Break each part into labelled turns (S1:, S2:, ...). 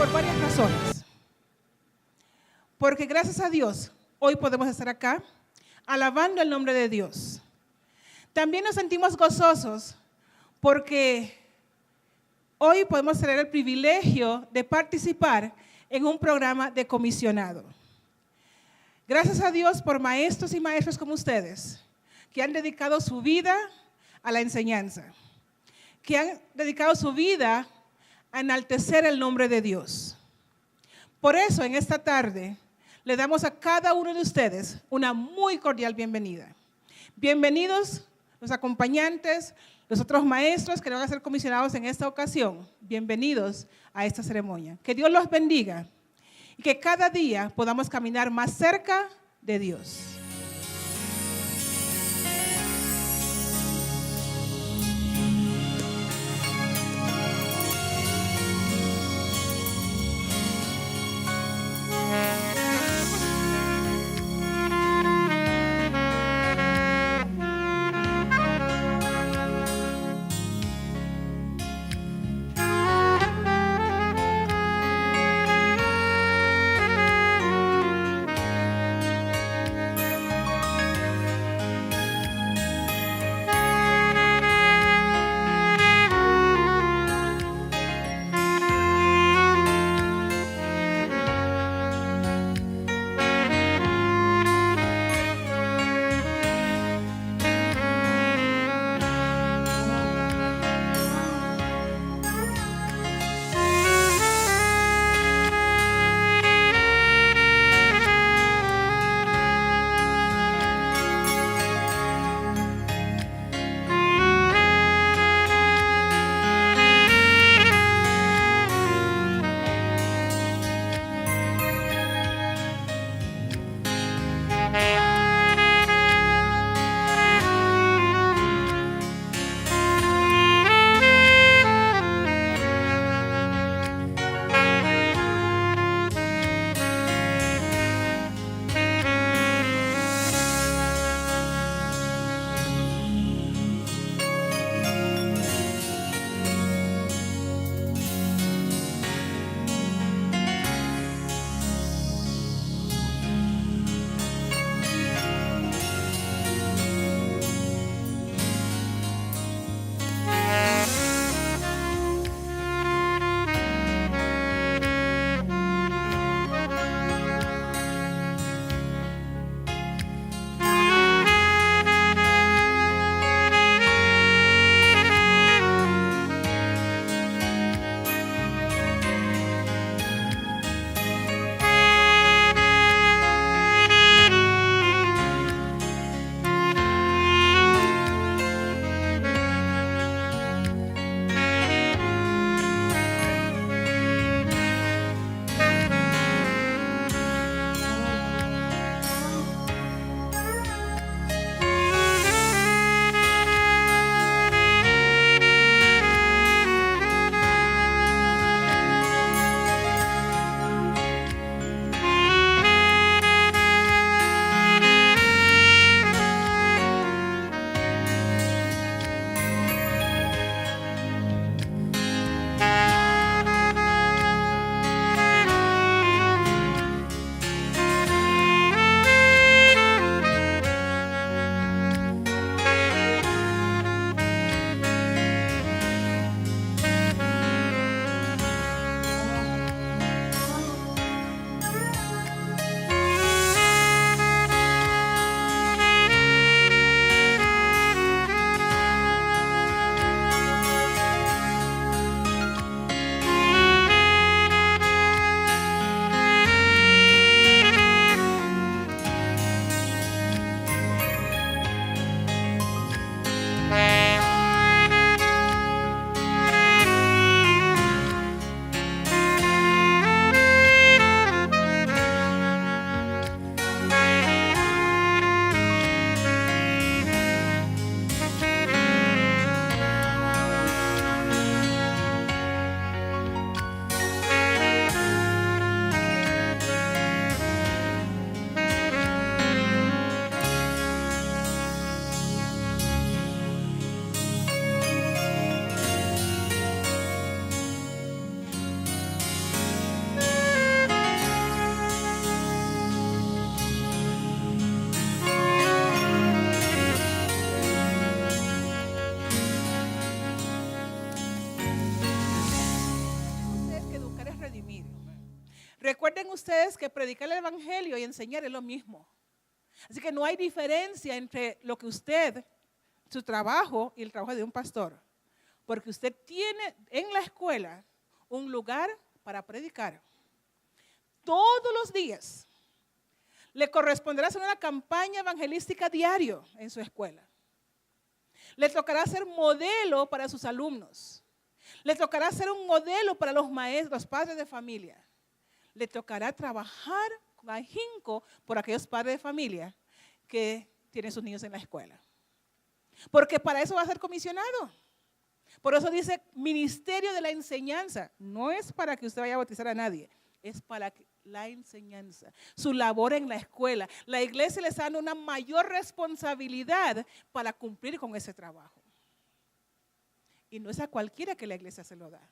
S1: por varias razones. Porque gracias a Dios, hoy podemos estar acá alabando el nombre de Dios. También nos sentimos gozosos porque hoy podemos tener el privilegio de participar en un programa de comisionado. Gracias a Dios por maestros y maestras como ustedes, que han dedicado su vida a la enseñanza, que han dedicado su vida a enaltecer el nombre de Dios. Por eso, en esta tarde, le damos a cada uno de ustedes una muy cordial bienvenida. Bienvenidos los acompañantes, los otros maestros que van a ser comisionados en esta ocasión. Bienvenidos a esta ceremonia. Que Dios los bendiga y que cada día podamos caminar más cerca de Dios. Recuerden ustedes que predicar el evangelio y enseñar es lo mismo. Así que no hay diferencia entre lo que usted, su trabajo y el trabajo de un pastor. Porque usted tiene en la escuela un lugar para predicar. Todos los días le corresponderá hacer una campaña evangelística diario en su escuela. Le tocará ser modelo para sus alumnos. Le tocará ser un modelo para los maestros, los padres de familia. Le tocará trabajar con ahínco por aquellos padres de familia que tienen sus niños en la escuela. Porque para eso va a ser comisionado. Por eso dice ministerio de la enseñanza. No es para que usted vaya a bautizar a nadie, es para la enseñanza. Su labor en la escuela. La iglesia le está dando una mayor responsabilidad para cumplir con ese trabajo. Y no es a cualquiera que la iglesia se lo da,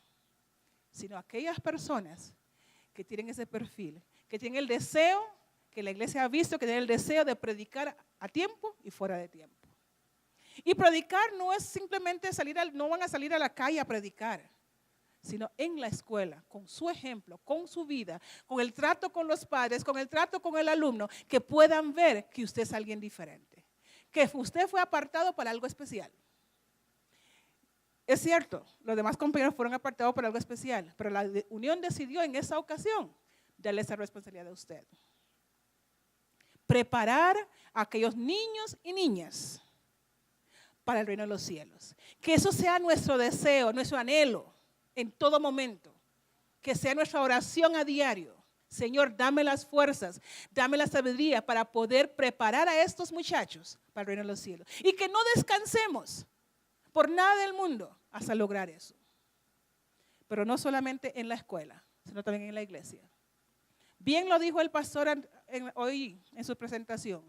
S1: sino a aquellas personas que tienen ese perfil, que tienen el deseo, que la iglesia ha visto, que tienen el deseo de predicar a tiempo y fuera de tiempo. Y predicar no es simplemente no van a salir a la calle a predicar, sino en la escuela, con su ejemplo, con su vida, con el trato con los padres, con el trato con el alumno, que puedan ver que usted es alguien diferente, que usted fue apartado para algo especial. Es cierto, los demás compañeros fueron apartados para algo especial, pero la unión decidió en esa ocasión darle esa responsabilidad a usted. Preparar a aquellos niños y niñas para el reino de los cielos. Que eso sea nuestro deseo, nuestro anhelo en todo momento. Que sea nuestra oración a diario. Señor, dame las fuerzas, dame la sabiduría para poder preparar a estos muchachos para el reino de los cielos. Y que no descansemos por nada del mundo hasta lograr eso. Pero no solamente en la escuela, sino también en la iglesia. Bien lo dijo el pastor hoy en su presentación.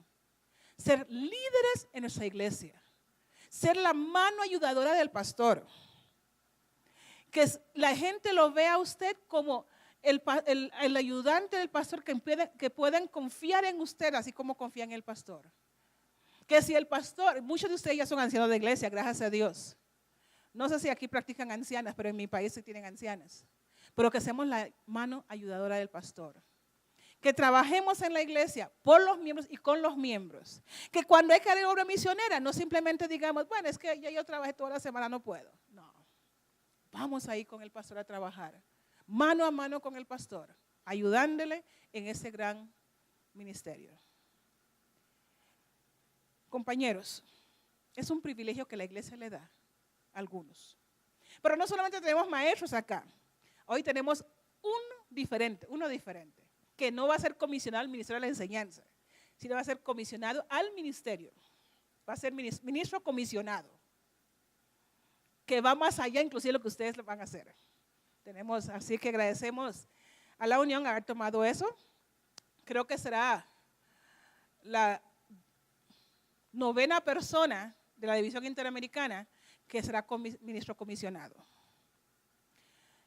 S1: Ser líderes en nuestra iglesia. Ser la mano ayudadora del pastor. Que la gente lo vea a usted como el ayudante del pastor, que puedan confiar en usted así como confían en el pastor. Que si el pastor, muchos de ustedes ya son ancianos de iglesia, gracias a Dios. No sé si aquí practican ancianas, pero en mi país sí tienen ancianas. Pero que seamos la mano ayudadora del pastor. Que trabajemos en la iglesia por los miembros y con los miembros. Que cuando hay que hacer obra misionera, no simplemente digamos, bueno, es que ya yo trabajé toda la semana, no puedo. No, vamos ahí con el pastor a trabajar, mano a mano con el pastor, ayudándole en ese gran ministerio. Compañeros, es un privilegio que la iglesia le da a algunos. Pero no solamente tenemos maestros acá, hoy tenemos uno diferente, que no va a ser comisionado al ministerio de la enseñanza, sino va a ser comisionado al ministerio. Va a ser ministro comisionado, que va más allá inclusive de lo que ustedes van a hacer. Así que agradecemos a la unión haber tomado eso. Creo que será la 9ª persona de la División Interamericana que será ministro comisionado.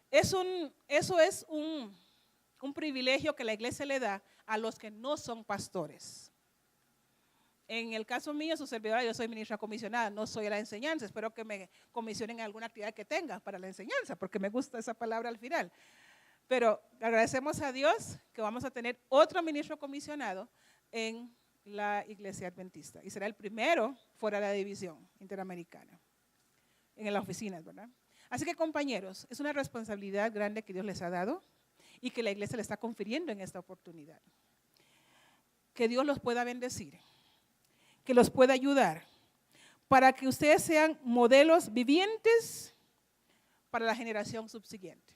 S1: Eso es un privilegio que la iglesia le da a los que no son pastores. En el caso mío, su servidora, yo soy ministra comisionada, no soy a la enseñanza. Espero que me comisionen en alguna actividad que tenga para la enseñanza, porque me gusta esa palabra al final. Pero agradecemos a Dios que vamos a tener otro ministro comisionado en la iglesia adventista. Y será el primero fuera de la división interamericana, en las oficinas, ¿verdad? Así que, compañeros, es una responsabilidad grande que Dios les ha dado y que la iglesia le está confiriendo en esta oportunidad. Que Dios los pueda bendecir, que los pueda ayudar, para que ustedes sean modelos vivientes para la generación subsiguiente.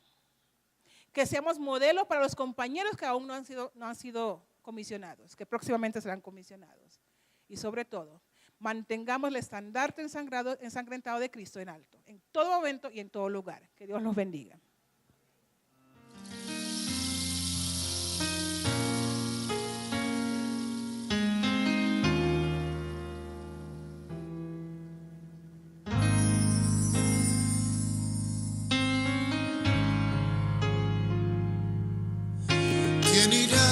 S1: Que seamos modelos para los compañeros que aún no han sido comisionados, que próximamente serán comisionados. Y sobre todo, mantengamos el estandarte ensangrentado de Cristo en alto, en todo momento y en todo lugar. Que Dios los bendiga.
S2: ¿Quién irá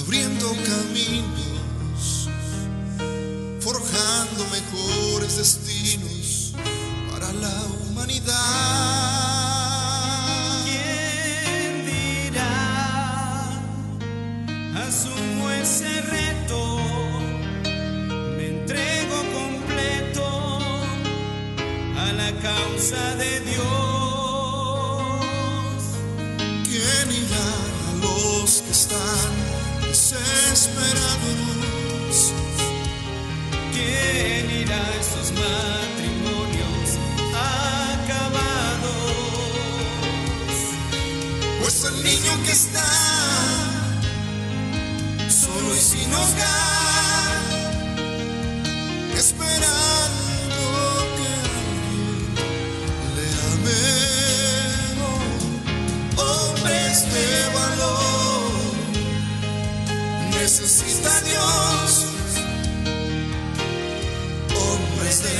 S2: abriendo caminos, forjando mejores destinos para la humanidad?
S3: ¿Quién causa de Dios.
S2: ¿Quién irá a los que están desesperados?
S3: ¿Quién irá a esos matrimonios acabados?
S2: Pues el niño que está solo y sin hogar, esperando que alguien le ame. Hombres de valor, necesita Dios. Hombres de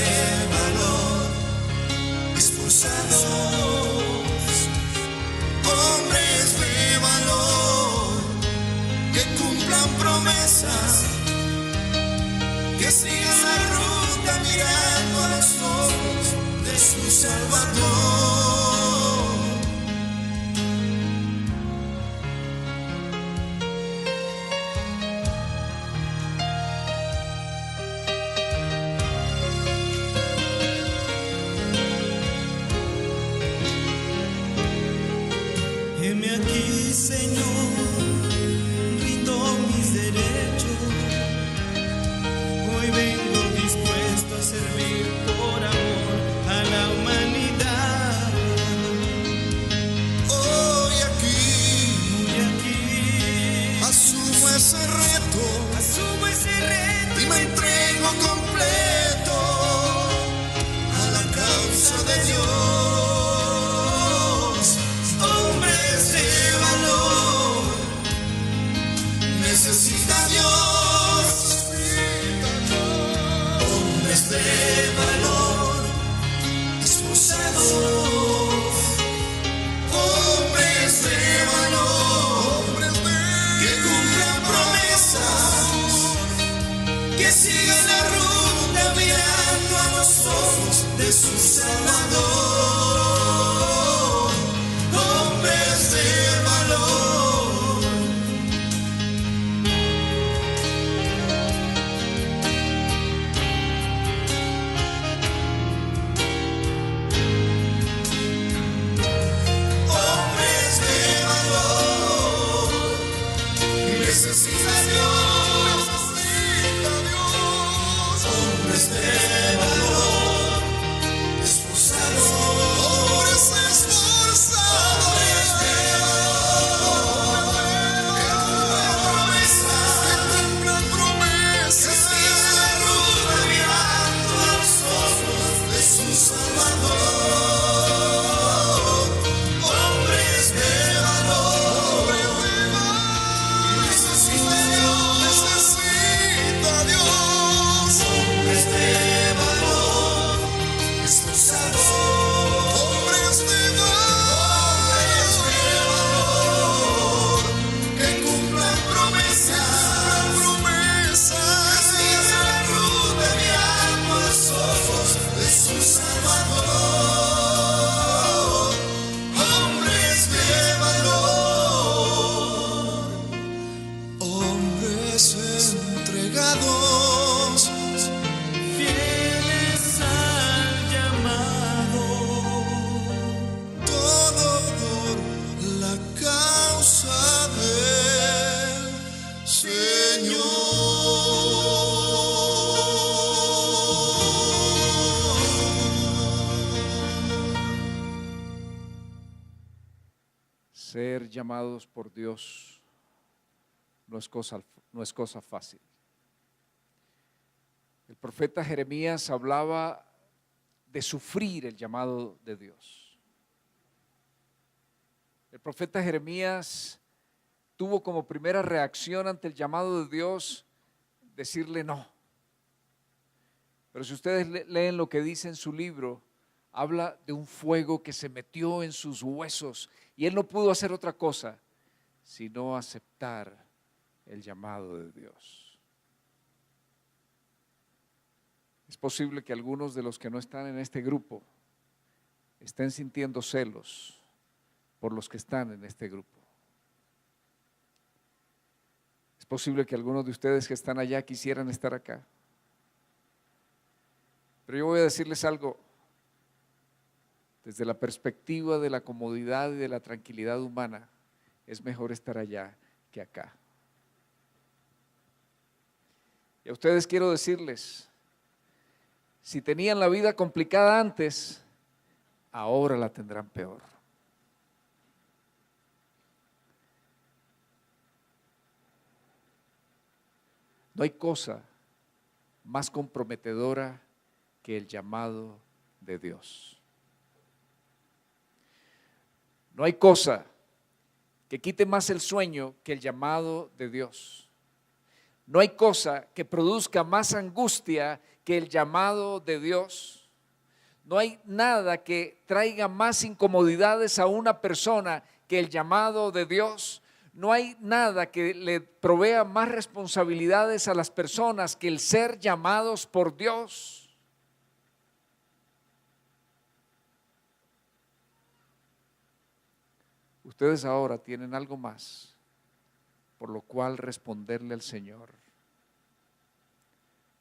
S2: valor, esforzados. Hombres de valor, que cumplan promesas, que sigan la ruta mirando a los ojos de su Salvador.
S3: Heme aquí, Señor, rindo mis derechos. Hoy vengo dispuesto a servir por amor a la humanidad.
S2: Hoy aquí
S3: Asumo
S2: ese reto
S3: ese reto
S2: y me entrego completo a la causa de Dios. Hombres de valor, necesita Dios. Hombres de valor, esforzados. Hombres de valor, que cumplan promesas, que sigan la ruta mirando a los ojos de su Salvador. Hombres de valor. Hombres de valor, necesita Dios, necesita Dios. Hombres de valor, esforzados. Hombres esforzados. Hombres de valor, que cumplan promesas, que sigan la ruta mirando a los ojos de su Salvador. Hombres de valor, necesita Dios, necesita Dios. Hombres de valor, esforzados. Hombres de valor, que cumplan promesas, que sigan la ruta mirando a los ojos de su Salvador. Hombres de valor, hombres entregados,
S3: fieles al llamado.
S2: todo por la causa del
S4: Ser llamados por Dios no es cosa fácil. El profeta Jeremías hablaba de sufrir el llamado de Dios. El profeta Jeremías tuvo como primera reacción ante el llamado de Dios decirle no. Pero si ustedes leen lo que dice en su libro, habla de un fuego que se metió en sus huesos y él no pudo hacer otra cosa sino aceptar el llamado de Dios. Es posible que algunos de los que no están en este grupo estén sintiendo celos por los que están en este grupo. Es posible que algunos de ustedes que están allá quisieran estar acá. Pero yo voy a decirles algo. desde la perspectiva de la comodidad y de la tranquilidad humana, es mejor estar allá que acá. Y a ustedes quiero decirles, si tenían la vida complicada antes, ahora la tendrán peor. No hay cosa más comprometedora que el llamado de Dios. No hay cosa que quite más el sueño que el llamado de Dios. No hay cosa que produzca más angustia que el llamado de Dios. No hay nada que traiga más incomodidades a una persona que el llamado de Dios. No hay nada que le provea más responsabilidades a las personas que el ser llamados por Dios. Ustedes ahora tienen algo más por lo cual responderle al Señor.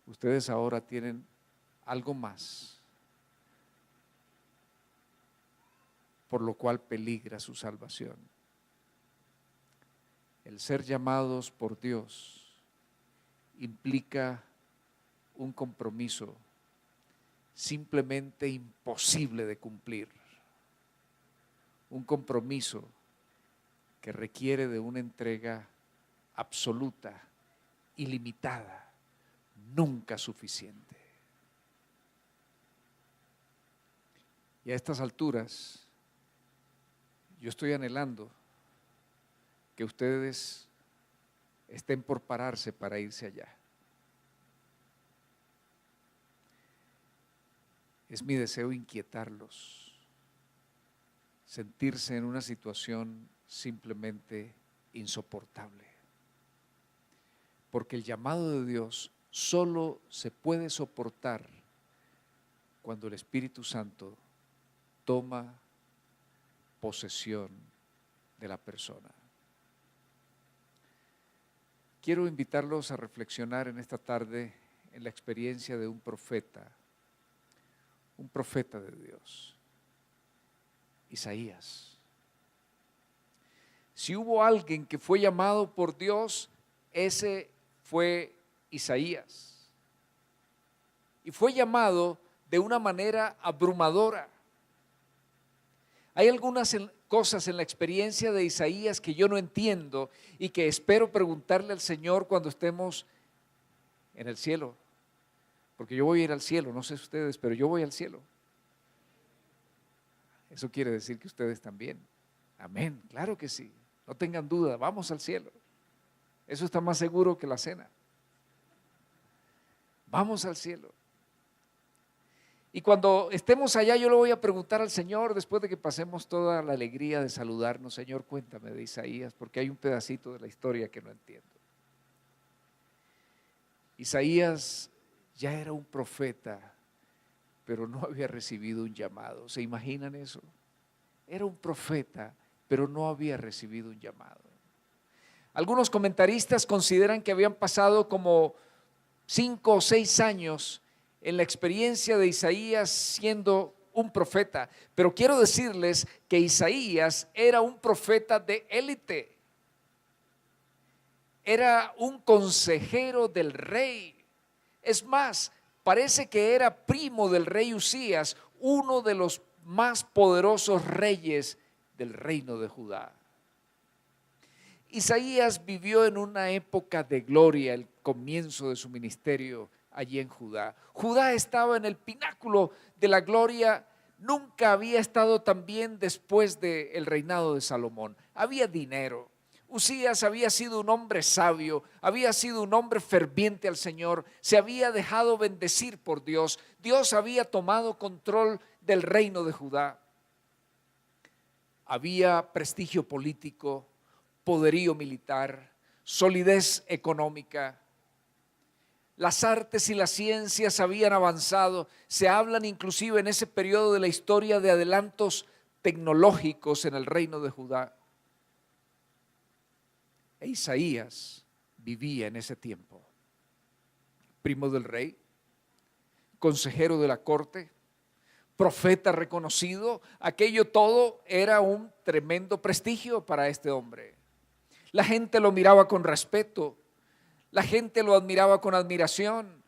S4: Ustedes ahora tienen algo más por lo cual peligra su salvación. El ser llamados por Dios implica un compromiso simplemente imposible de cumplir. Un compromiso que requiere de una entrega absoluta, ilimitada, nunca suficiente. Y a estas alturas, yo estoy anhelando que ustedes estén por pararse para irse allá. Es mi deseo inquietarlos, sentirse en una situación simplemente insoportable. Porque el llamado de Dios solo se puede soportar cuando el Espíritu Santo toma posesión de la persona. Quiero invitarlos a reflexionar en esta tarde en la experiencia de un profeta de Dios, Isaías. Si hubo alguien que fue llamado por Dios, ese fue Isaías. Y fue llamado de una manera abrumadora. Hay algunas cosas en la experiencia de Isaías que yo no entiendo y que espero preguntarle al Señor cuando estemos en el cielo. Porque yo voy a ir al cielo, no sé ustedes, pero yo voy al cielo. Eso quiere decir que ustedes también. Amén, claro que sí. No tengan duda, vamos al cielo. Eso está más seguro que la cena. Vamos al cielo. Y cuando estemos allá, yo le voy a preguntar al Señor, después de que pasemos toda la alegría de saludarnos, Señor, cuéntame de Isaías, porque hay un pedacito de la historia que no entiendo. Isaías ya era un profeta, pero no había recibido un llamado. ¿Se imaginan eso? Era un profeta, pero no había recibido un llamado. Algunos comentaristas consideran que habían pasado como 5 o 6 años en la experiencia de Isaías siendo un profeta, pero quiero decirles que Isaías era un profeta de élite, era un consejero del rey. Es más, parece que era primo del rey Usías, uno de los más poderosos reyes del reino de Judá. Isaías vivió en una época de gloria, el comienzo de su ministerio allí en Judá. Judá estaba en el pináculo de la gloria, nunca había estado tan bien después del reinado de Salomón. Había dinero. Usías había sido un hombre sabio, había sido un hombre ferviente al Señor, se había dejado bendecir por Dios. Dios había tomado control del reino de Judá. Había prestigio político, poderío militar, solidez económica. Las artes y las ciencias habían avanzado. Se hablan inclusive en ese periodo de la historia de adelantos tecnológicos en el reino de Judá. E Isaías vivía en ese tiempo. Primo del rey, consejero de la corte, profeta reconocido. Aquello todo era un tremendo prestigio para este hombre. La gente lo miraba con respeto, la gente lo admiraba con admiración,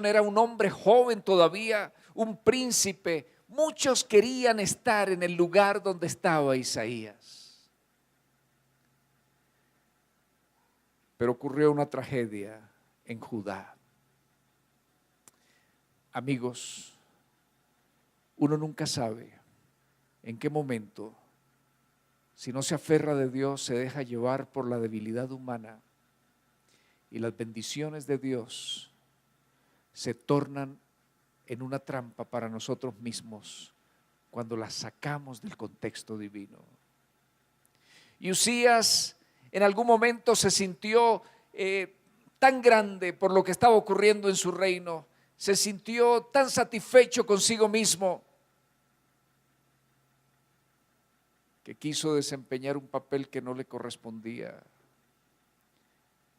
S4: era un hombre joven todavía, un príncipe. Muchos querían estar en el lugar donde estaba Isaías. Pero ocurrió una tragedia en Judá. Amigos, uno nunca sabe en qué momento, si no se aferra de Dios, se deja llevar por la debilidad humana y las bendiciones de Dios se tornan en una trampa para nosotros mismos cuando las sacamos del contexto divino. Y Uzías en algún momento se sintió tan grande por lo que estaba ocurriendo en su reino, se sintió tan satisfecho consigo mismo, que quiso desempeñar un papel que no le correspondía.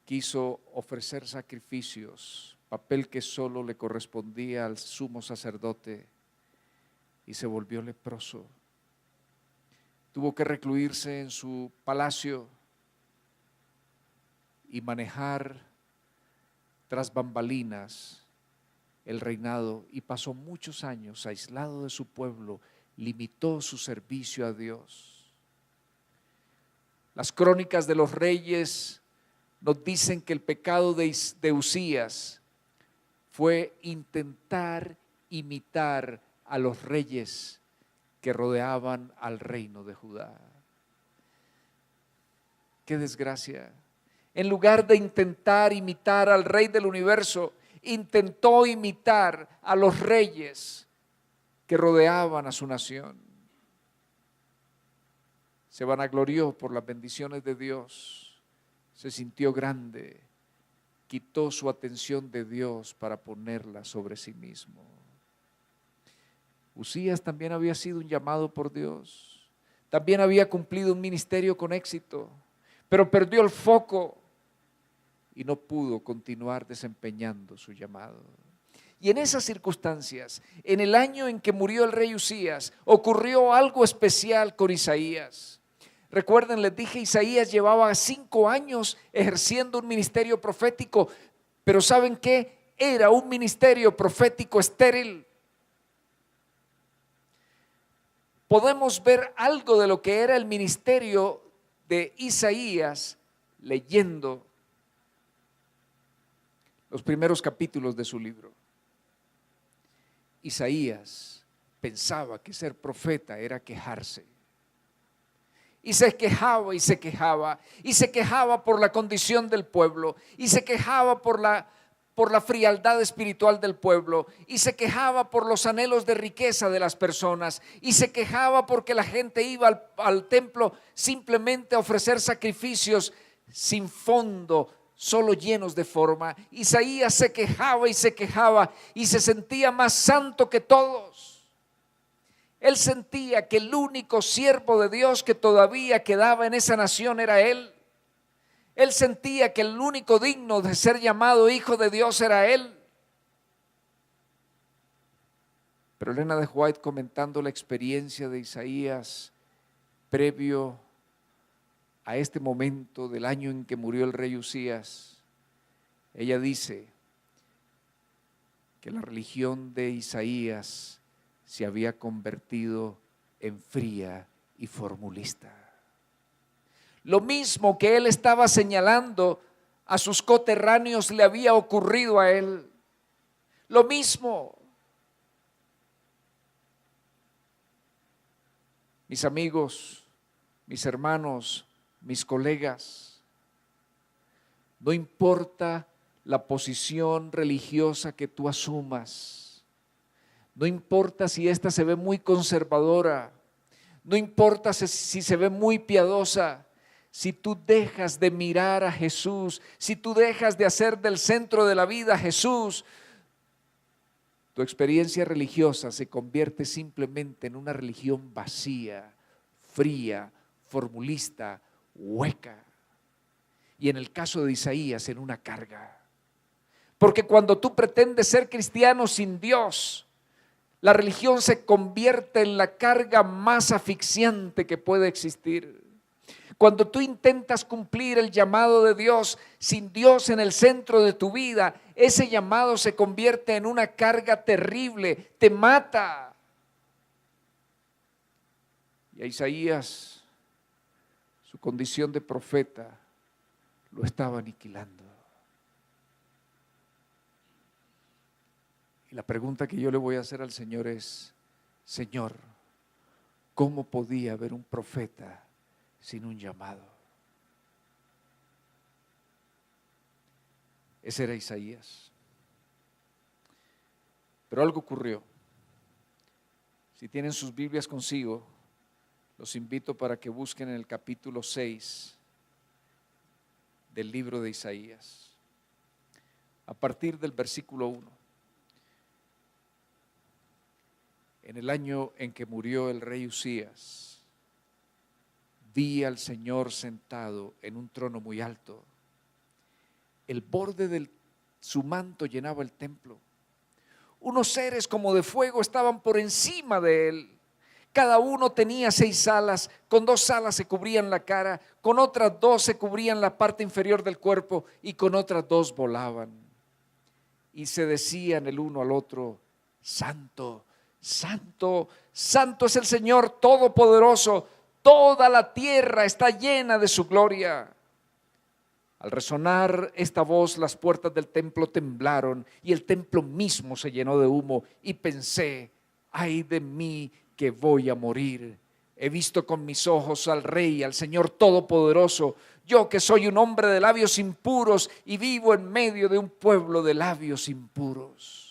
S4: Quiso ofrecer sacrificios, papel que solo le correspondía al sumo sacerdote, y se volvió leproso. Tuvo que recluirse en su palacio y manejar tras bambalinas el reinado, y pasó muchos años aislado de su pueblo, limitó su servicio a Dios. Las crónicas de los reyes nos dicen que el pecado de Uzías fue intentar imitar a los reyes que rodeaban al reino de Judá. ¡Qué desgracia! En lugar de intentar imitar al rey del universo, intentó imitar a los reyes que rodeaban a su nación. Se vanaglorió por las bendiciones de Dios, se sintió grande, quitó su atención de Dios para ponerla sobre sí mismo. Uzías también había sido un llamado por Dios, también había cumplido un ministerio con éxito, pero perdió el foco y no pudo continuar desempeñando su llamado. Y en esas circunstancias, en el año en que murió el rey Uzías, ocurrió algo especial con Isaías. Recuerden, les dije, Isaías llevaba 5 años ejerciendo un ministerio profético, pero ¿saben qué? Era un ministerio profético estéril. Podemos ver algo de lo que era el ministerio de Isaías leyendo los primeros capítulos de su libro. Isaías pensaba que ser profeta era quejarse. Y se quejaba y se quejaba, y se quejaba por la condición del pueblo, y se quejaba por la frialdad espiritual del pueblo, y se quejaba por los anhelos de riqueza de las personas, y se quejaba porque la gente iba al templo simplemente a ofrecer sacrificios sin fondo, solo llenos de forma. Isaías se quejaba y se sentía más santo que todos. Él sentía que el único siervo de Dios que todavía quedaba en esa nación era él. Él sentía que el único digno de ser llamado hijo de Dios era él. Pero Elena de White, comentando la experiencia de Isaías previo a este momento del año en que murió el rey Uzías, ella dice que la religión de Isaías se había convertido en fría y formulista. Lo mismo que él estaba señalando a sus coterráneos le había ocurrido a él. Lo mismo. Mis amigos, mis hermanos, mis colegas, no importa la posición religiosa que tú asumas, no importa si esta se ve muy conservadora, no importa si se ve muy piadosa, si tú dejas de mirar a Jesús, si tú dejas de hacer del centro de la vida a Jesús, tu experiencia religiosa se convierte simplemente en una religión vacía, fría, formulista, hueca. Y en el caso de Isaías, en una carga. Porque cuando tú pretendes ser cristiano sin Dios, La religión se convierte en la carga más asfixiante que puede existir. Cuando tú intentas cumplir el llamado de Dios sin Dios en el centro de tu vida, ese llamado se convierte en una carga terrible, te mata. Y a Isaías, su condición de profeta, lo estaba aniquilando. Y la pregunta que yo le voy a hacer al Señor es: Señor, ¿cómo podía haber un profeta sin un llamado? Ese era Isaías. Pero algo ocurrió. Si tienen sus Biblias consigo, los invito para que busquen en el capítulo 6 del libro de Isaías, a partir del versículo 1. En el año en que murió el rey Usías, vi al Señor sentado en un trono muy alto. El borde de su manto llenaba el templo. Unos seres como de fuego estaban por encima de él. Cada uno tenía 6 alas, con 2 alas se cubrían la cara, con otras 2 se cubrían la parte inferior del cuerpo y con otras 2 volaban. Y se decían el uno al otro: Santo, Santo, Santo es el Señor Todopoderoso, toda la tierra está llena de su gloria. Al resonar esta voz, las puertas del templo temblaron y el templo mismo se llenó de humo, y pensé: ay de mí, que voy a morir. He visto con mis ojos al Rey, al Señor Todopoderoso, yo que soy un hombre de labios impuros y vivo en medio de un pueblo de labios impuros.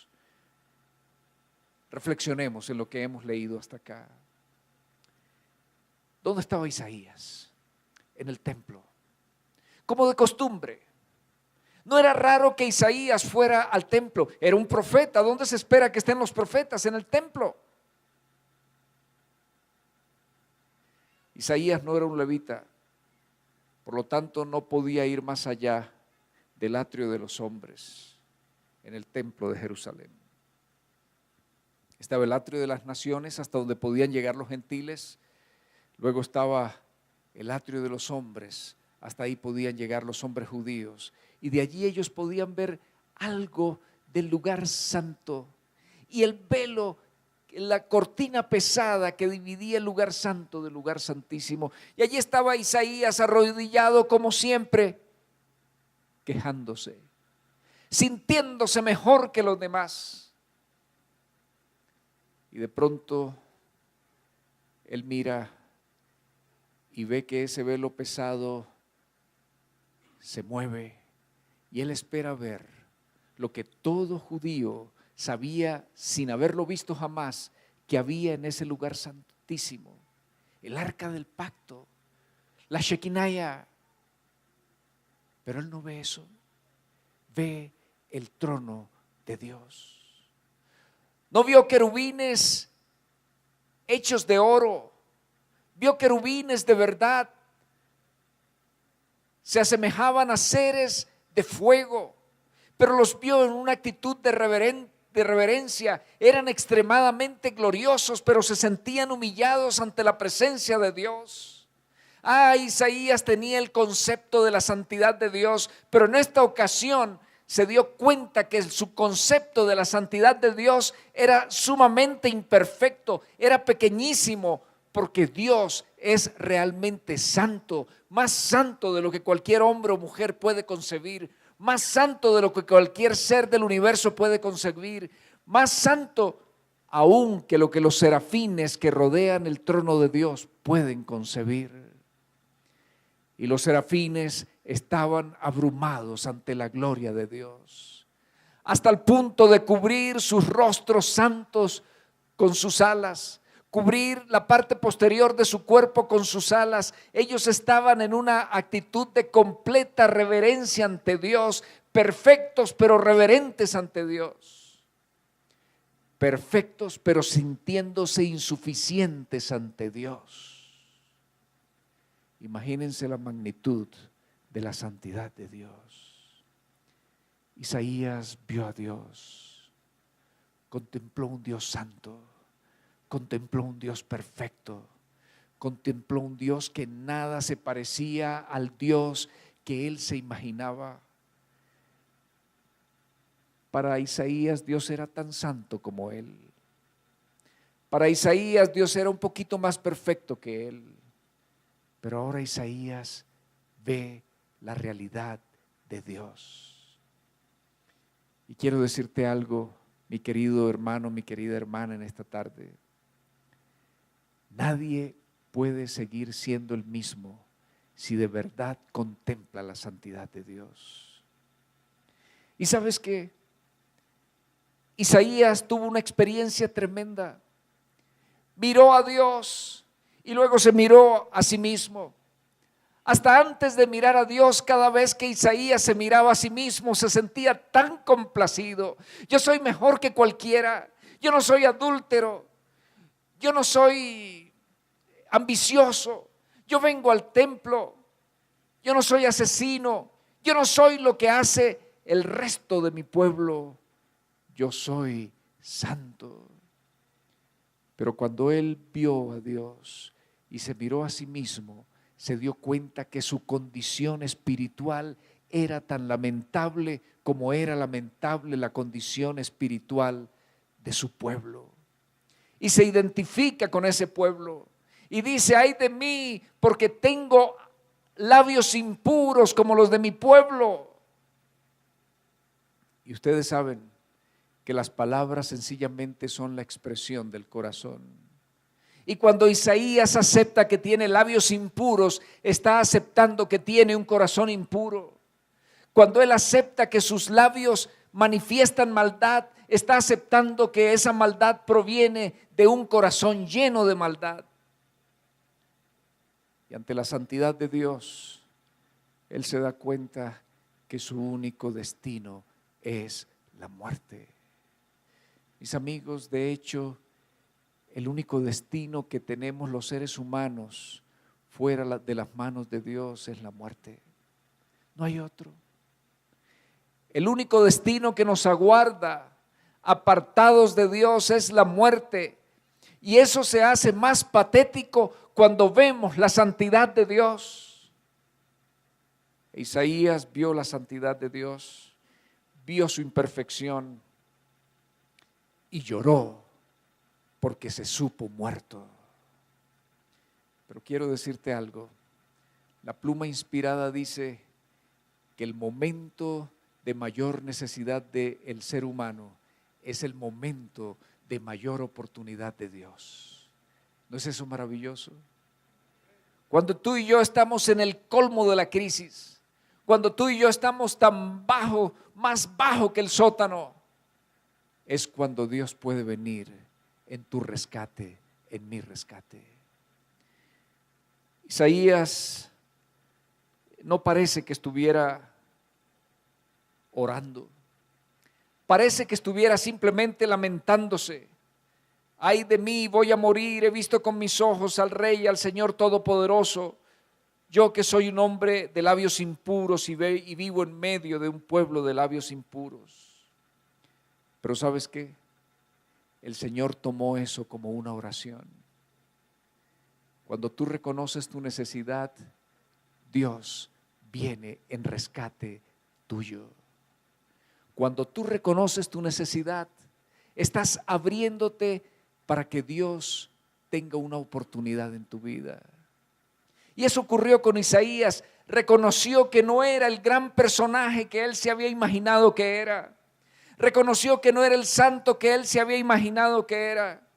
S4: Reflexionemos en lo que hemos leído hasta acá. ¿Dónde estaba Isaías? En el templo. Como de costumbre. No era raro que Isaías fuera al templo. Era un profeta. ¿Dónde se espera que estén los profetas? En el templo. Isaías no era un levita. Por lo tanto, no podía ir más allá del atrio de los hombres en el templo de Jerusalén. Estaba el atrio de las naciones, hasta donde podían llegar los gentiles. Luego estaba el atrio de los hombres, hasta ahí podían llegar los hombres judíos. Y de allí ellos podían ver algo del lugar santo. Y el velo, la cortina pesada que dividía el lugar santo del lugar santísimo. Y allí estaba Isaías arrodillado como siempre, quejándose, sintiéndose mejor que los demás. Y de pronto él mira y ve que ese velo pesado se mueve, y él espera ver lo que todo judío sabía sin haberlo visto jamás, que había en ese lugar santísimo: el arca del pacto, la Shekinah. Pero él no ve eso, ve el trono de Dios. No vio querubines hechos de oro, vio querubines de verdad. Se asemejaban a seres de fuego, pero los vio en una actitud de reverencia. Eran extremadamente gloriosos, pero se sentían humillados ante la presencia de Dios. Isaías tenía el concepto de la santidad de Dios, pero en esta ocasión se dio cuenta que su concepto de la santidad de Dios era sumamente imperfecto, era pequeñísimo, porque Dios es realmente santo, más santo de lo que cualquier hombre o mujer puede concebir, más santo de lo que cualquier ser del universo puede concebir, más santo aún que lo que los serafines que rodean el trono de Dios pueden concebir. Y los serafines estaban abrumados ante la gloria de Dios, hasta el punto de cubrir sus rostros santos con sus alas, cubrir la parte posterior de su cuerpo con sus alas. Ellos estaban en una actitud de completa reverencia ante Dios, perfectos pero reverentes ante Dios, perfectos pero sintiéndose insuficientes ante Dios. Imagínense la magnitud de la santidad de Dios. Isaías vio a Dios contempló un Dios santo, contempló un Dios perfecto, contempló un Dios que nada se parecía al Dios que él se imaginaba. Para Isaías Dios era tan santo como él. Para Isaías Dios era un poquito más perfecto que él. Pero ahora Isaías ve la realidad de Dios. Y quiero decirte algo, mi querido hermano, mi querida hermana, en esta tarde. Nadie puede seguir siendo el mismo si de verdad contempla la santidad de Dios. ¿Y sabes qué? Isaías tuvo una experiencia tremenda. Miró a Dios y luego se miró a sí mismo. Hasta antes de mirar a Dios, cada vez que Isaías se miraba a sí mismo, se sentía tan complacido. Yo soy mejor que cualquiera. Yo no soy adúltero. Yo no soy ambicioso. Yo vengo al templo. Yo no soy asesino. Yo no soy lo que hace el resto de mi pueblo. Yo soy santo. Pero cuando él vio a Dios y se miró a sí mismo, se dio cuenta que su condición espiritual era tan lamentable como era lamentable la condición espiritual de su pueblo. Y se identifica con ese pueblo y dice: ay de mí, porque tengo labios impuros como los de mi pueblo. Y ustedes saben que las palabras sencillamente son la expresión del corazón. Y cuando Isaías acepta que tiene labios impuros, está aceptando que tiene un corazón impuro. Cuando él acepta que sus labios manifiestan maldad, está aceptando que esa maldad proviene de un corazón lleno de maldad. Y ante la santidad de Dios, él se da cuenta que su único destino es la muerte. Mis amigos, de hecho, el único destino que tenemos los seres humanos fuera de las manos de Dios es la muerte. No hay otro. El único destino que nos aguarda apartados de Dios es la muerte. Y eso se hace más patético cuando vemos la santidad de Dios. Isaías vio la santidad de Dios, vio su imperfección y lloró porque se supo muerto. Pero quiero decirte algo. La pluma inspirada dice que el momento de mayor necesidad del ser humano es el momento de mayor oportunidad de Dios. ¿No es eso maravilloso? Cuando tú y yo estamos en el colmo de la crisis, cuando tú y yo estamos tan bajo, más bajo que el sótano, es cuando Dios puede venir en tu rescate, en mi rescate. Isaías no parece que estuviera orando, parece que estuviera simplemente lamentándose. Ay de mí, voy a morir, he visto con mis ojos al Rey, al Señor Todopoderoso, yo que soy un hombre de labios impuros y vivo en medio de un pueblo de labios impuros. Pero ¿sabes qué? El Señor tomó eso como una oración. Cuando tú reconoces tu necesidad, Dios viene en rescate tuyo. Cuando tú reconoces tu necesidad, estás abriéndote para que Dios tenga una oportunidad en tu vida. Y eso ocurrió con Isaías. Reconoció que no era el gran personaje que él se había imaginado que era. Reconoció que no era el santo que él se había imaginado que era.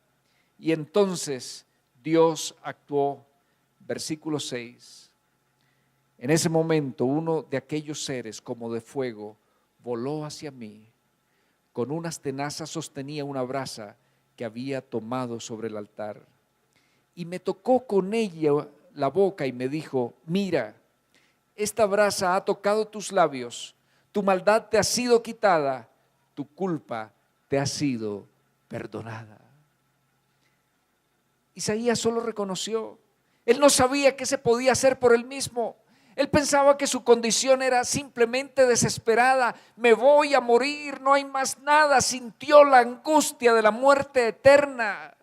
S4: Y entonces Dios actuó. Versículo 6. En ese momento uno de aquellos seres como de fuego voló hacia mí. Con unas tenazas sostenía una brasa que había tomado sobre el altar. Y me tocó con ella la boca y me dijo: mira, esta brasa ha tocado tus labios, tu maldad te ha sido quitada, tu culpa te ha sido perdonada. Isaías solo reconoció. Él no sabía qué se podía hacer por él mismo. Él pensaba que su condición era simplemente desesperada. Me voy a morir, no hay más nada. Sintió la angustia de la muerte eterna.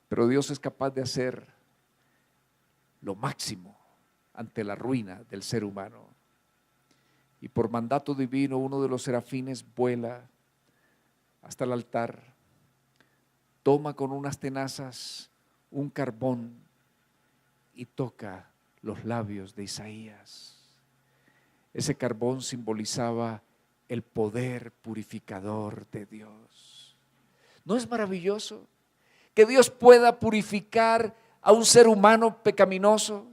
S4: Pero Dios es capaz de hacer lo máximo ante la ruina del ser humano. Y por mandato divino, uno de los serafines vuela hasta el altar, toma con unas tenazas un carbón y toca los labios de Isaías. Ese carbón simbolizaba el poder purificador de Dios. ¿No es maravilloso que Dios pueda purificar a un ser humano pecaminoso?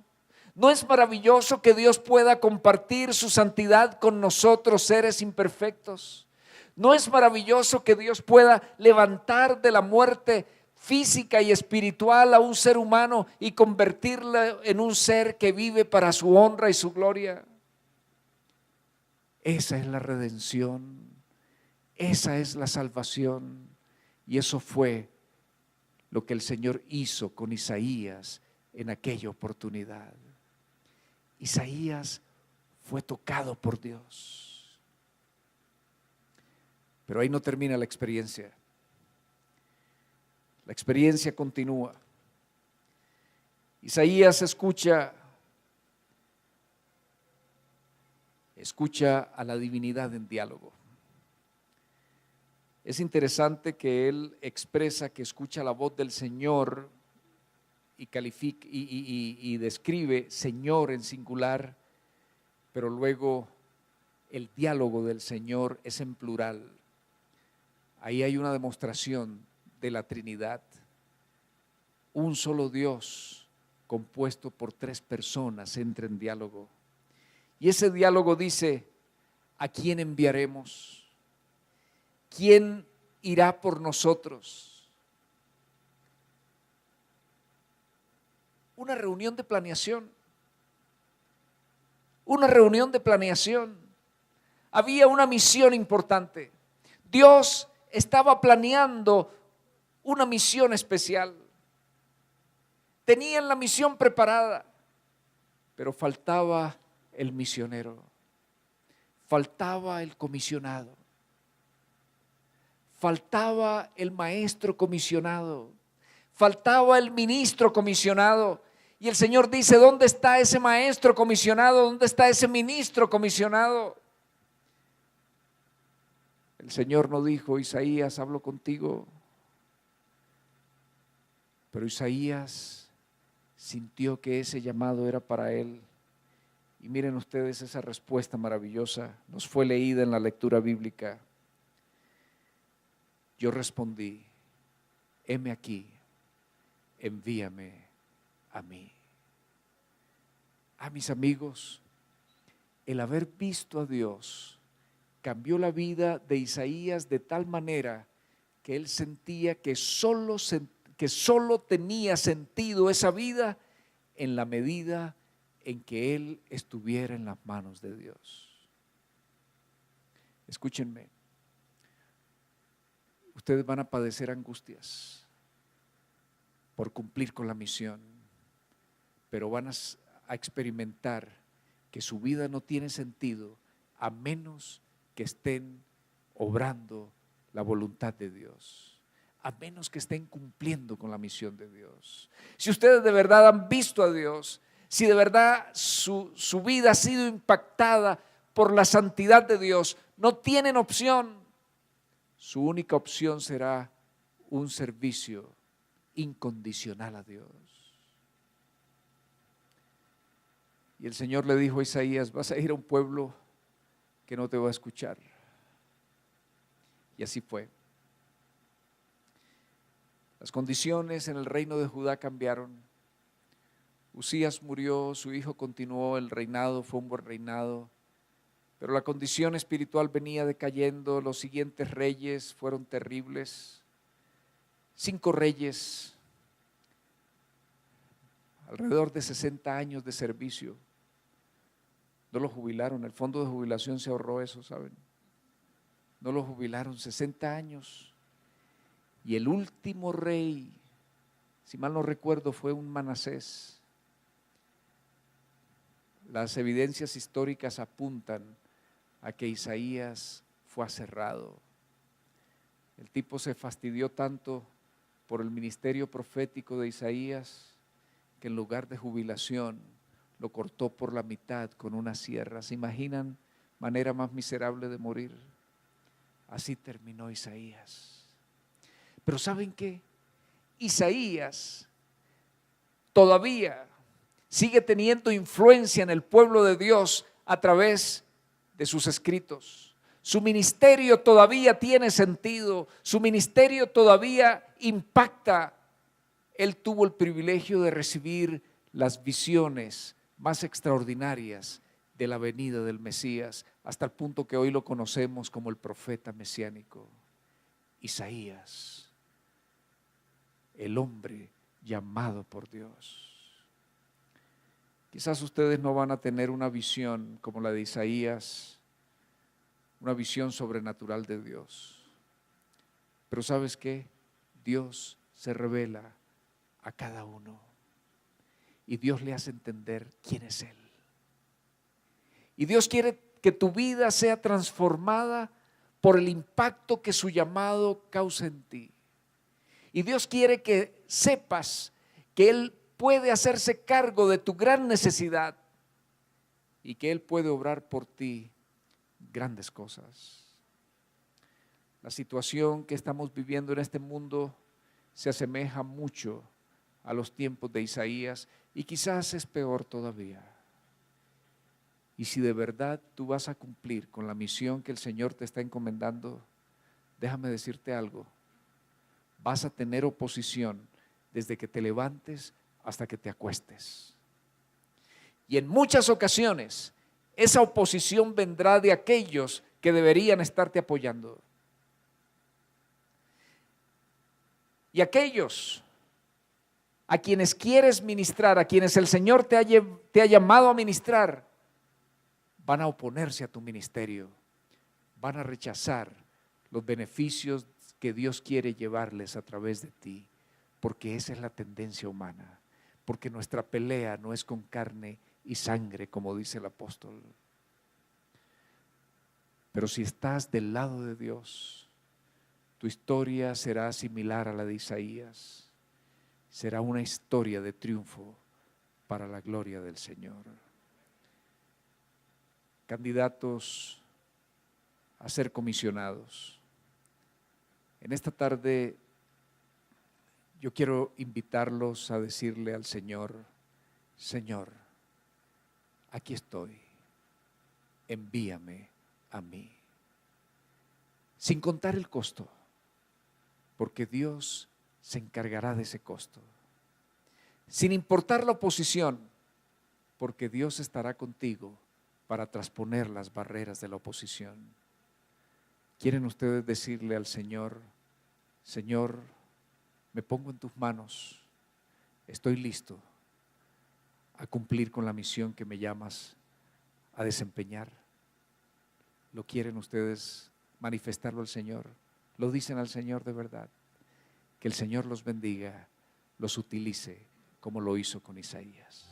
S4: ¿No es maravilloso que Dios pueda compartir su santidad con nosotros, seres imperfectos? ¿No es maravilloso que Dios pueda levantar de la muerte física y espiritual a un ser humano y convertirlo en un ser que vive para su honra y su gloria? Esa es la redención, esa es la salvación, y eso fue lo que el Señor hizo con Isaías en aquella oportunidad. Isaías fue tocado por Dios. Pero ahí no termina la experiencia. La experiencia continúa. Isaías escucha a la divinidad en diálogo. Es interesante que él expresa que escucha la voz del Señor y califica y describe Señor en singular, pero luego el diálogo del Señor es en plural. Ahí hay una demostración de la Trinidad, un solo Dios compuesto por tres personas entra en diálogo. Y ese diálogo dice: ¿a quién enviaremos? ¿Quién irá por nosotros? Una reunión de planeación. Una reunión de planeación. Había una misión importante. Dios estaba planeando una misión especial. Tenían la misión preparada, pero faltaba el misionero. Faltaba el comisionado. Faltaba el maestro comisionado. Faltaba el ministro comisionado. Y el Señor dice: ¿dónde está ese maestro comisionado? ¿Dónde está ese ministro comisionado? El Señor no dijo: Isaías, hablo contigo. Pero Isaías sintió que ese llamado era para él. Y miren ustedes esa respuesta maravillosa. Nos fue leída en la lectura bíblica. Yo respondí: heme aquí, envíame a mí. Mis amigos, el haber visto a Dios cambió la vida de Isaías de tal manera que él sentía que solo tenía sentido esa vida en la medida en que él estuviera en las manos de Dios. Escúchenme, ustedes van a padecer angustias por cumplir con la misión, pero van a experimentar que su vida no tiene sentido a menos que estén obrando la voluntad de Dios, a menos que estén cumpliendo con la misión de Dios. Si ustedes de verdad han visto a Dios, si de verdad su vida ha sido impactada por la santidad de Dios, no tienen opción. Su única opción será un servicio incondicional a Dios. Y el Señor le dijo a Isaías: vas a ir a un pueblo que no te va a escuchar. Y así fue. Las condiciones en el reino de Judá cambiaron. Usías murió, su hijo continuó el reinado, fue un buen reinado, pero la condición espiritual venía decayendo. Los siguientes reyes fueron terribles. 5 reyes, alrededor de 60 años de servicio. No lo jubilaron, el fondo de jubilación se ahorró eso, ¿saben? No lo jubilaron, 60 años. Y el último rey si mal no recuerdo, fue un Manasés. Las evidencias históricas apuntan a que Isaías fue aserrado. El tipo se fastidió tanto por el ministerio profético de Isaías que en lugar de jubilación lo cortó por la mitad con una sierra. ¿Se imaginan manera más miserable de morir? Así terminó Isaías. Pero ¿saben qué? Isaías todavía sigue teniendo influencia en el pueblo de Dios a través de sus escritos. Su ministerio todavía tiene sentido, su ministerio todavía impacta. Él tuvo el privilegio de recibir las visiones más extraordinarias de la venida del Mesías, hasta el punto que hoy lo conocemos como el profeta mesiánico. Isaías, el hombre llamado por Dios. Quizás ustedes no van a tener una visión como la de Isaías, una visión sobrenatural de Dios. Pero ¿sabes qué? Dios se revela a cada uno y Dios le hace entender quién es Él. Y Dios quiere que tu vida sea transformada por el impacto que su llamado causa en ti. Y Dios quiere que sepas que Él puede hacerse cargo de tu gran necesidad y que Él puede obrar por ti grandes cosas. La situación que estamos viviendo en este mundo se asemeja mucho a los tiempos de Isaías y quizás es peor todavía. Y si de verdad tú vas a cumplir con la misión que el Señor te está encomendando, déjame decirte algo, vas a tener oposición desde que te levantes hasta que te acuestes. Y en muchas ocasiones esa oposición vendrá de aquellos que deberían estarte apoyando. Y aquellos a quienes quieres ministrar, a quienes el Señor te ha llamado a ministrar, van a oponerse a tu ministerio, van a rechazar los beneficios que Dios quiere llevarles a través de ti, porque esa es la tendencia humana, porque nuestra pelea no es con carne y sangre, como dice el apóstol. Pero si estás del lado de Dios, tu historia será similar a la de Isaías, será una historia de triunfo para la gloria del Señor. Candidatos a ser comisionados. En esta tarde yo quiero invitarlos a decirle al Señor: Señor, aquí estoy, envíame a mí. Sin contar el costo, porque Dios se encargará de ese costo. Sin importar la oposición, porque Dios estará contigo para trasponer las barreras de la oposición. ¿Quieren ustedes decirle al Señor: Señor, me pongo en tus manos, estoy listo a cumplir con la misión que me llamas a desempeñar? ¿Lo quieren ustedes manifestarlo al Señor? ¿Lo dicen al Señor de verdad? Que el Señor los bendiga, los utilice como lo hizo con Isaías.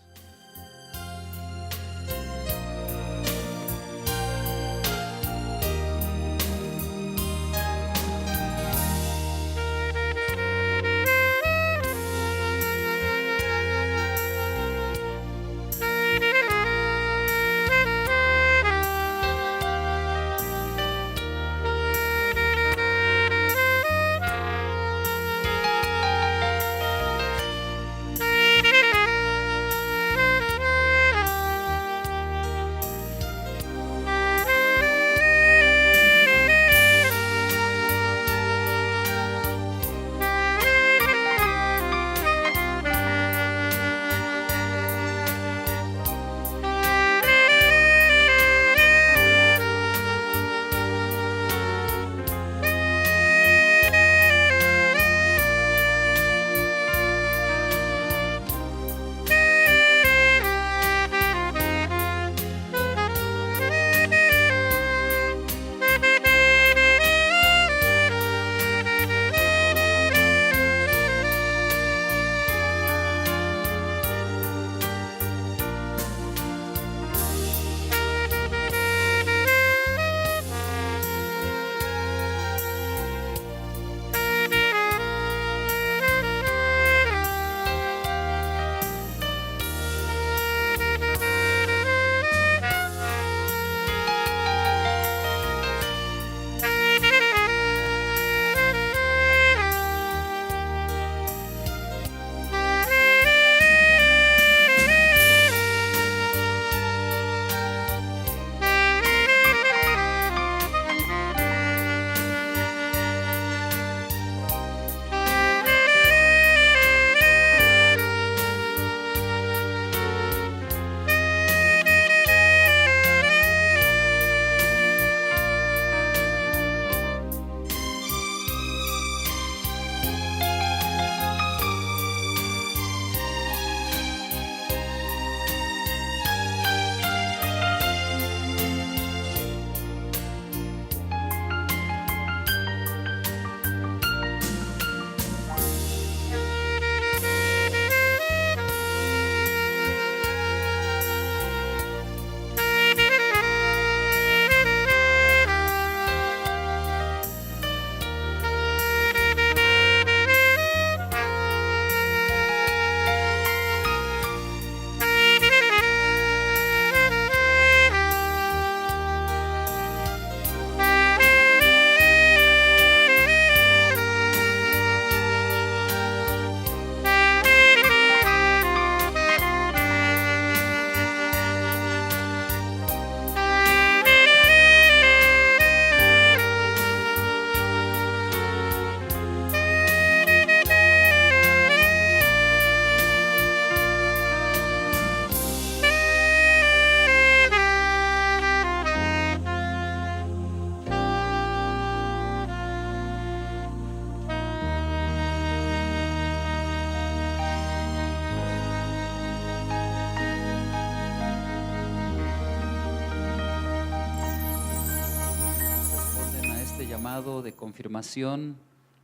S5: llamado de confirmación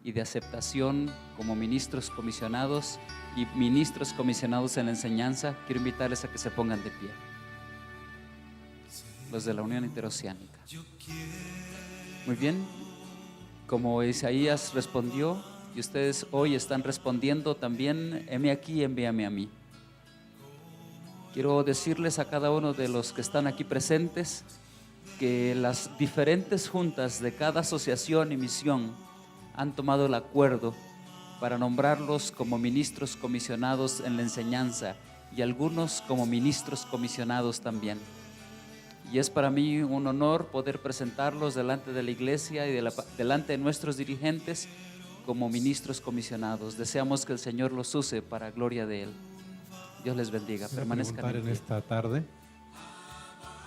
S5: y de aceptación como ministros comisionados y ministros comisionados en la enseñanza, quiero invitarles a que se pongan de pie. Los de la Unión Interoceánica. Muy bien, como Isaías respondió y ustedes hoy están respondiendo también, heme aquí, envíame a mí. Quiero decirles a cada uno de los que están aquí presentes que las diferentes juntas de cada asociación y misión han tomado el acuerdo para nombrarlos como ministros comisionados en la enseñanza y algunos como ministros comisionados también. Y es para mí un honor poder presentarlos delante de la iglesia y delante de nuestros dirigentes como ministros comisionados. Deseamos que el Señor los use para gloria de Él. Dios les bendiga. Permanezcan en
S6: En
S5: pie.
S6: esta tarde,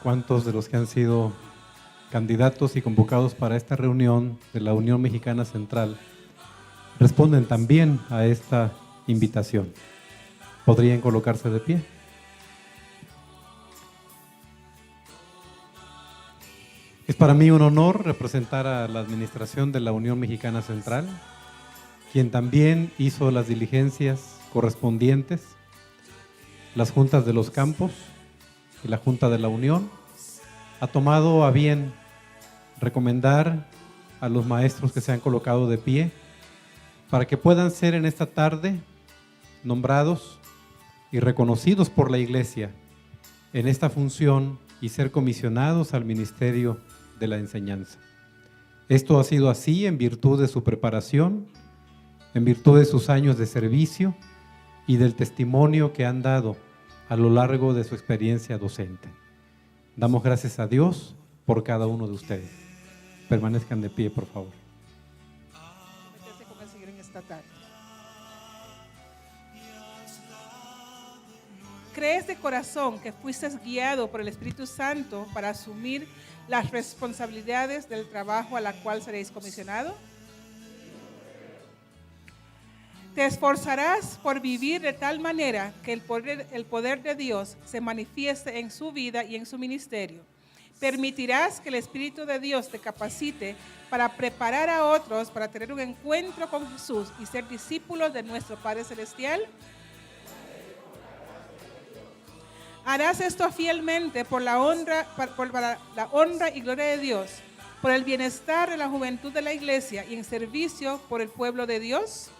S6: ¿cuántos de los que han sido candidatos y convocados para esta reunión de la Unión Mexicana Central responden también a esta invitación? ¿Podrían colocarse de pie? Es para mí un honor representar a la administración de la Unión Mexicana Central, quien también hizo las diligencias correspondientes, las juntas de los campos y la Junta de la Unión. Ha tomado a bien recomendar a los maestros que se han colocado de pie para que puedan ser en esta tarde nombrados y reconocidos por la Iglesia en esta función y ser comisionados al ministerio de la enseñanza. Esto ha sido así en virtud de su preparación, en virtud de sus años de servicio y del testimonio que han dado a lo largo de su experiencia docente. Damos gracias a Dios por cada uno de ustedes. Permanezcan de pie, por favor.
S1: Someterse con el Señor en esta tarde. ¿Crees de corazón que fuiste guiado por el Espíritu Santo para asumir las responsabilidades del trabajo a la cual seréis comisionado? Te esforzarás por vivir de tal manera que el poder de Dios se manifieste en su vida y en su ministerio. Permitirás que el Espíritu de Dios te capacite para preparar a otros para tener un encuentro con Jesús y ser discípulos de nuestro Padre Celestial. Harás esto fielmente por la honra y gloria de Dios, por el bienestar de la juventud de la iglesia y en servicio por el pueblo de Dios.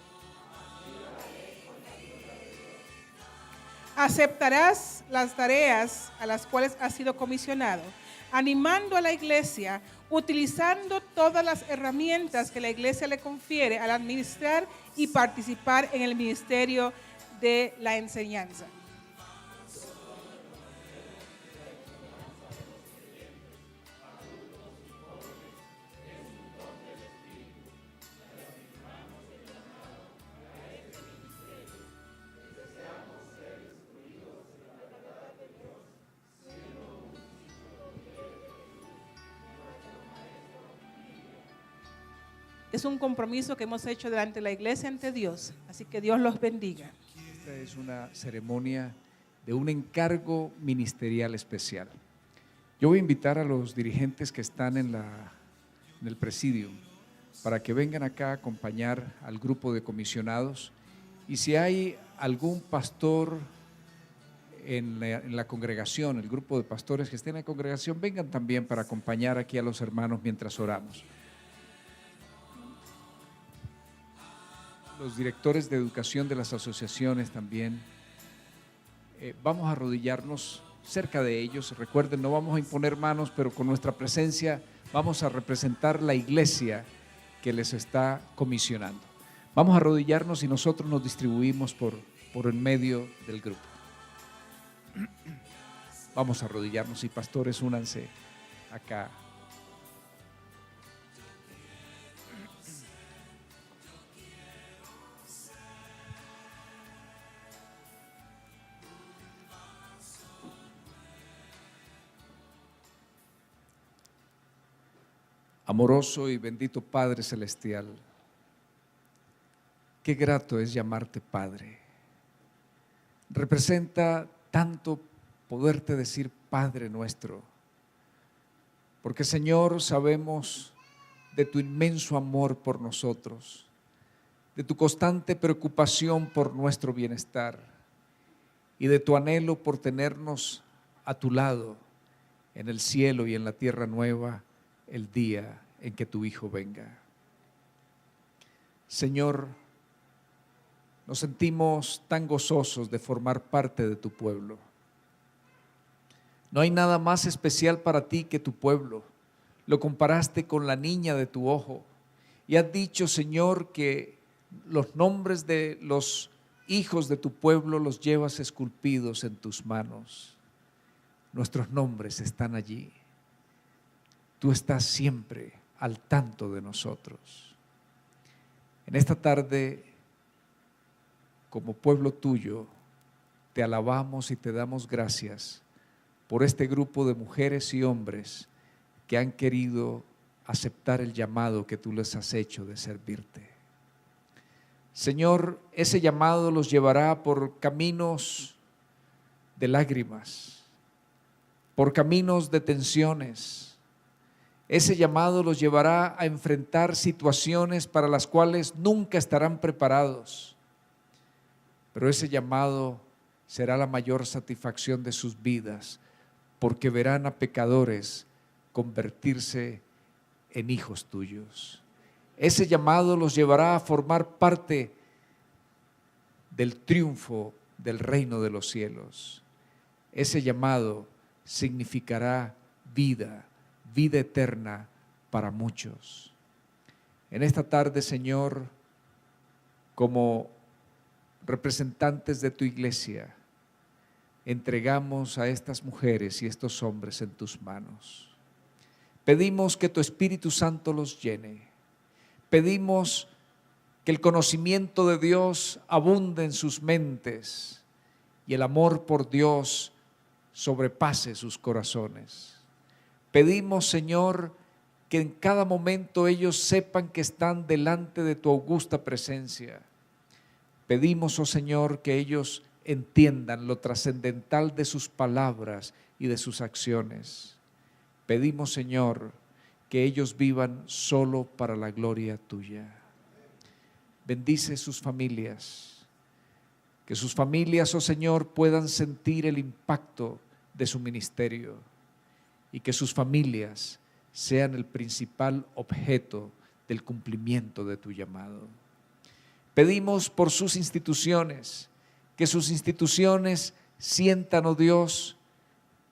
S1: Aceptarás las tareas a las cuales has sido comisionado, animando a la iglesia, utilizando todas las herramientas que la iglesia le confiere al administrar y participar en el ministerio de la enseñanza. Es un compromiso que hemos hecho delante de la iglesia ante Dios, así que Dios los bendiga.
S4: Esta es una ceremonia de un encargo ministerial especial. Yo voy a invitar a los dirigentes que están en el presidium para que vengan acá a acompañar al grupo de comisionados, y si hay algún pastor en la congregación, el grupo de pastores que estén en la congregación, vengan también para acompañar aquí a los hermanos mientras oramos. Los directores de educación de las asociaciones también. Vamos a arrodillarnos cerca de ellos. Recuerden, no vamos a imponer manos, pero con nuestra presencia vamos a representar la iglesia que les está comisionando. Vamos a arrodillarnos y nosotros nos distribuimos por el medio del grupo. Vamos a arrodillarnos y pastores, únanse acá. Amoroso y bendito Padre Celestial, qué grato es llamarte Padre. Representa tanto poderte decir Padre nuestro, porque Señor, sabemos de tu inmenso amor por nosotros, de tu constante preocupación por nuestro bienestar y de tu anhelo por tenernos a tu lado en el cielo y en la tierra nueva el día en que tu Hijo venga. Señor, nos sentimos tan gozosos de formar parte de tu pueblo. No hay nada más especial para ti que tu pueblo. Lo comparaste con la niña de tu ojo y has dicho, Señor, que los nombres de los hijos de tu pueblo los llevas esculpidos en tus manos. Nuestros nombres están allí. Tú estás siempre al tanto de nosotros. En esta tarde, como pueblo tuyo, te alabamos y te damos gracias por este grupo de mujeres y hombres que han querido aceptar el llamado que tú les has hecho de servirte. Señor, ese llamado los llevará por caminos de lágrimas, por caminos de tensiones. Ese llamado los llevará a enfrentar situaciones para las cuales nunca estarán preparados. Pero ese llamado será la mayor satisfacción de sus vidas, porque verán a pecadores convertirse en hijos tuyos. Ese llamado los llevará a formar parte del triunfo del reino de los cielos. Ese llamado significará vida, vida eterna para muchos. En esta tarde, Señor, como representantes de tu iglesia, entregamos a estas mujeres y estos hombres en tus manos. Pedimos que tu Espíritu Santo los llene. Pedimos que el conocimiento de Dios abunde en sus mentes y el amor por Dios sobrepase sus corazones. Pedimos, Señor, que en cada momento ellos sepan que están delante de tu augusta presencia. Pedimos, oh Señor, que ellos entiendan lo trascendental de sus palabras y de sus acciones. Pedimos, Señor, que ellos vivan solo para la gloria tuya. Bendice sus familias, que sus familias, oh Señor, puedan sentir el impacto de su ministerio y que sus familias sean el principal objeto del cumplimiento de tu llamado. Pedimos por sus instituciones, que sus instituciones sientan, oh Dios,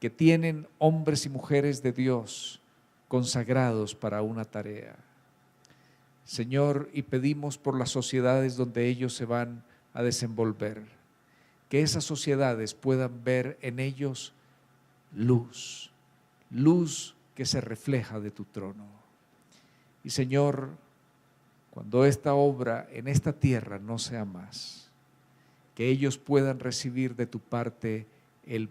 S4: que tienen hombres y mujeres de Dios consagrados para una tarea. Señor, y pedimos por las sociedades donde ellos se van a desenvolver, que esas sociedades puedan ver en ellos luz, luz que se refleja de tu trono. Y Señor, cuando esta obra en esta tierra no sea más, que ellos puedan recibir de tu parte el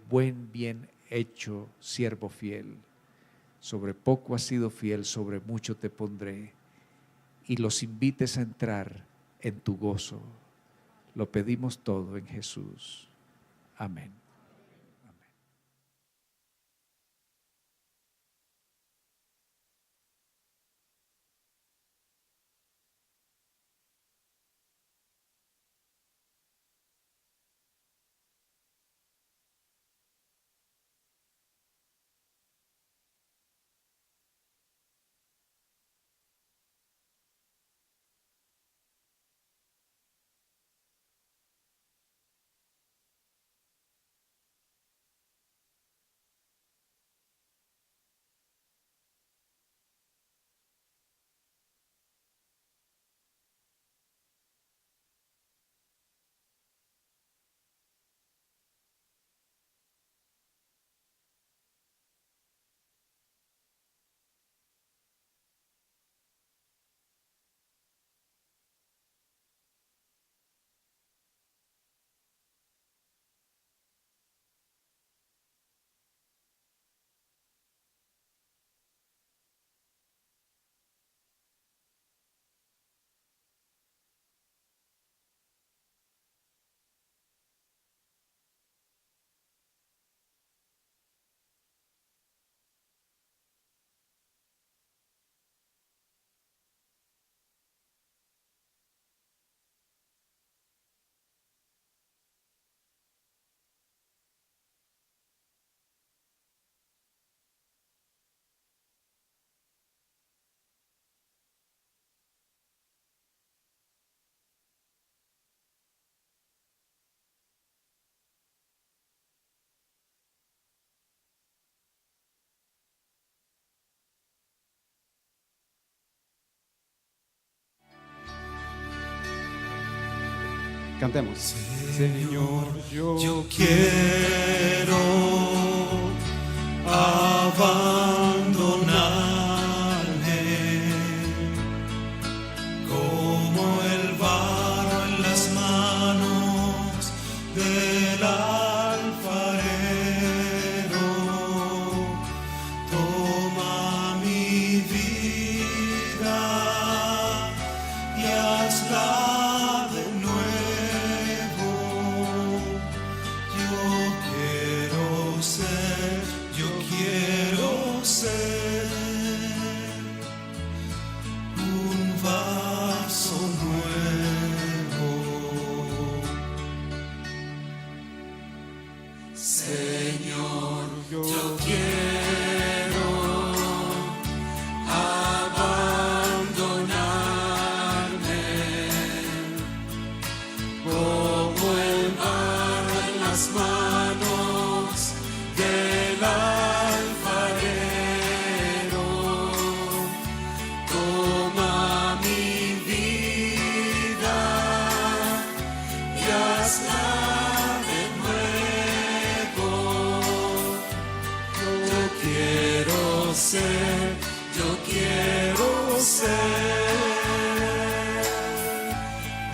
S4: bien hecho, siervo fiel. Sobre poco has sido fiel, sobre mucho te pondré. Y los invites a entrar en tu gozo. Lo pedimos todo en Jesús. Amén.
S6: Cantemos.
S3: Señor, yo quiero abandonarme como el barro en las manos del alfarero. Toma mi vida y hazla de nuevo. Yo quiero ser un vaso nuevo. Señor, yo quiero abandonarme como el barro en las manos del alfarero. Toma mi vida y hazla de nuevo. Yo quiero ser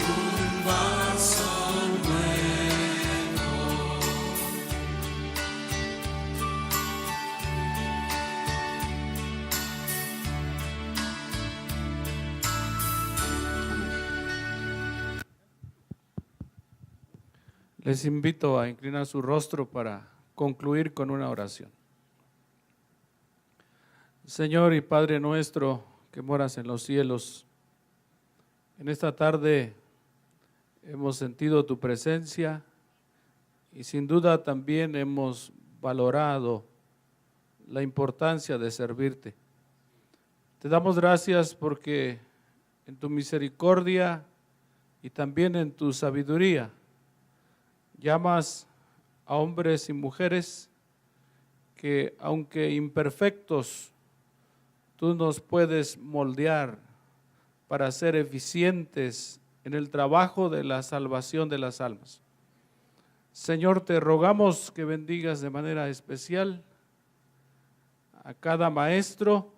S3: un vaso nuevo.
S7: Les invito a inclinar su rostro para concluir con una oración. Señor y Padre nuestro que moras en los cielos, en esta tarde hemos sentido tu presencia y sin duda también hemos valorado la importancia de servirte. Te damos gracias porque en tu misericordia y también en tu sabiduría llamas a hombres y mujeres que, aunque imperfectos, tú nos puedes moldear para ser eficientes en el trabajo de la salvación de las almas. Señor, te rogamos que bendigas de manera especial a cada maestro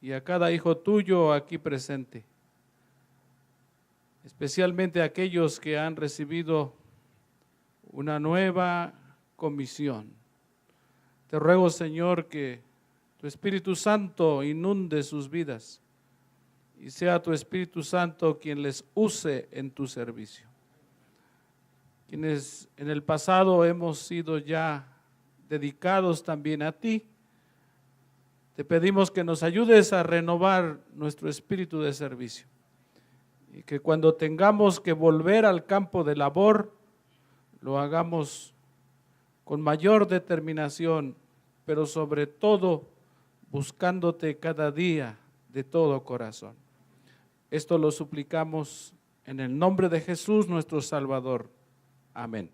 S7: y a cada hijo tuyo aquí presente, especialmente a aquellos que han recibido una nueva comisión. Te ruego, Señor, que tu Espíritu Santo inunde sus vidas y sea tu Espíritu Santo quien les use en tu servicio. Quienes en el pasado hemos sido ya dedicados también a ti, te pedimos que nos ayudes a renovar nuestro espíritu de servicio y que cuando tengamos que volver al campo de labor, lo hagamos con mayor determinación, pero sobre todo buscándote cada día de todo corazón. Esto lo suplicamos en el nombre de Jesús nuestro Salvador. Amén.